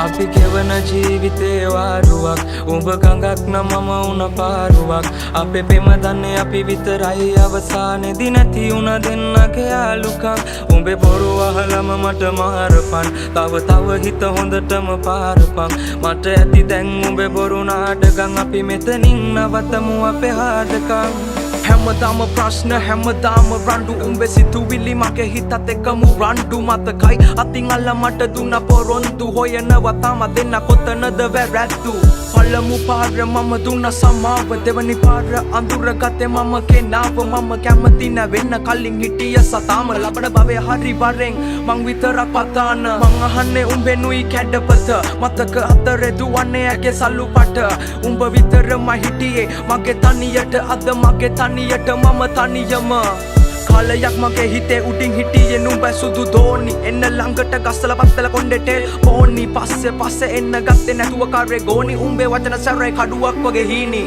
අපි ගෙවන ජීවිතේ වාරුවක් උඹ ගඟක් නම් මම උන පාරුවක් අපේ පෙම දන්නේ අපි විතරයි අවසානේදී නැති උන දෙන්නගේ යාළුකම් උඹේ බොරු අහලම මට මාරපන් තව හිත හොඳටම පාරපන් මට ඇති දැන් උඹේ බොරු නාටකම් අපි මෙතනින් නවතමු අපේ හාදකම් හැමදාම ප්‍රශ්න හැමදාම රණ්ඩු උඹේ සිතුවිලි මගේ හිතත් එක්කම රණ්ඩු මතකයි අතින් අල්ල මට දුන්න පොරොන්දු හොයනවා තාම දෙන්න කොතනද වැරැද්දු පළමු පාර මම දුන්න සමාව දෙවනි පාර අඳුර ගත්තේ මම කෙනාව මම කැමති නැවෙන්න කලින් හිටිය සතාම ලබන භවය හරි වරෙන් මං විතරක් පතාන මං අහන්නේ උඹෙනුයි කැඩපත මතක අතරේ දුවන්නේ ඇගේ සල්ලු පට උඹ විතරම හිටියේ මගේ තනියට අද මගේ තනියට මම තනියම කාලයක් මගේ හිතේ උඩින් හිටියේ නුඹ සුදු දෝනි එන්න ළඟට ගස්සලා පත්තල කොණ්ඩෙට පෝනි පස්සේ එන්න ගත්තේ නැතුව කරේ ගෝනි උඹේ වචන සැරේ කඩුවක් වගේ හීනි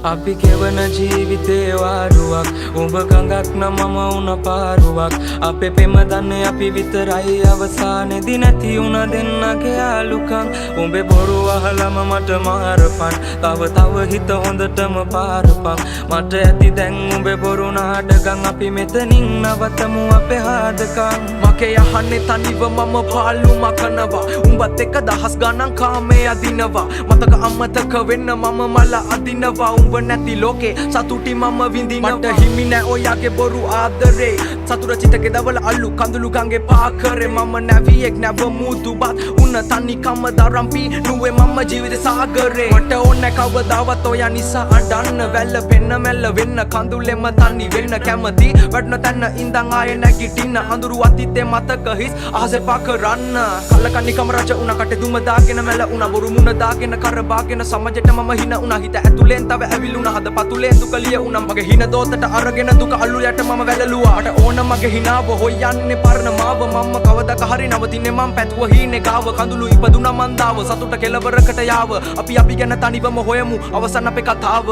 අපි ගෙවන ජීවිතේ වාරුවක් උඹ ගඟක් නම් මම උන පාරුවක් අපේ පෙම දන්නේ අපි විතරයි අවසානේදී නැති උන දෙන්නගේ යාළුකම් උඹේ බොරු අහලම මට මාරපන් තව හිත හොඳටම පාරපන් මට ඇති දැන් උඹේ බොරු නාටකම් අපි මෙතනින් නවතමු අපේ හාදකම් මගේ යහන්නේ තනිව මම පාළු මකනවා උඹත් එක්ක දහස් ගණන් කාමේ අදිනවා මතක අමතක වෙන්න මම මල අදිනවා උඹ නැති ලෝකේ සතුටි මම විඳිනවා මට හිමි නෑ ඔයාගේ බොරු ආදරේ සතුට චිතකේ දවල අල්ලු කඳුළු ගංගේ පාකරේ මම නැවියෙක් නැව මුදුබත් උන තනිකම දරම්පි නුවේ මම ජීවිත සාගරේ මට ඕනේ කවදාවත් ඔයා නිසා අඬන්න වැල්ල පෙන්න මැල්ල වෙන්න කඳුලෙම තනි වෙන්න කැමති වඩන තැන ඉඳන් ආයේ නැගිටින්න අඳුරු අතීතේ මතක හිස් ආසේ පාකරන්න කල්ලකන්නිකම රජ උන කටේ දුම දාගෙන මැල උන බොරු මුණ දාගෙන කරබාගෙන සමජෙට මම හින උන හිත ඇතුලෙන් තව ඇවිලුන හද පතුලෙන් දුක ලිය උනම් මගේ හින දෝතට අරගෙන දුක අල්ලු යට මම වැළලුවා මට ඕන මගේ හිනාව හොයන්නේ පරණ මාව මම කවදක හරි නවතින්නේ මම පැතුව හීනේ ගාව කඳුළු ඉපදුනා මන්දාව සතුට කෙලවරකට යාව අපි ගැන තනිවම හොයමු අවසන් අපේ කතාව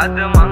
අද මං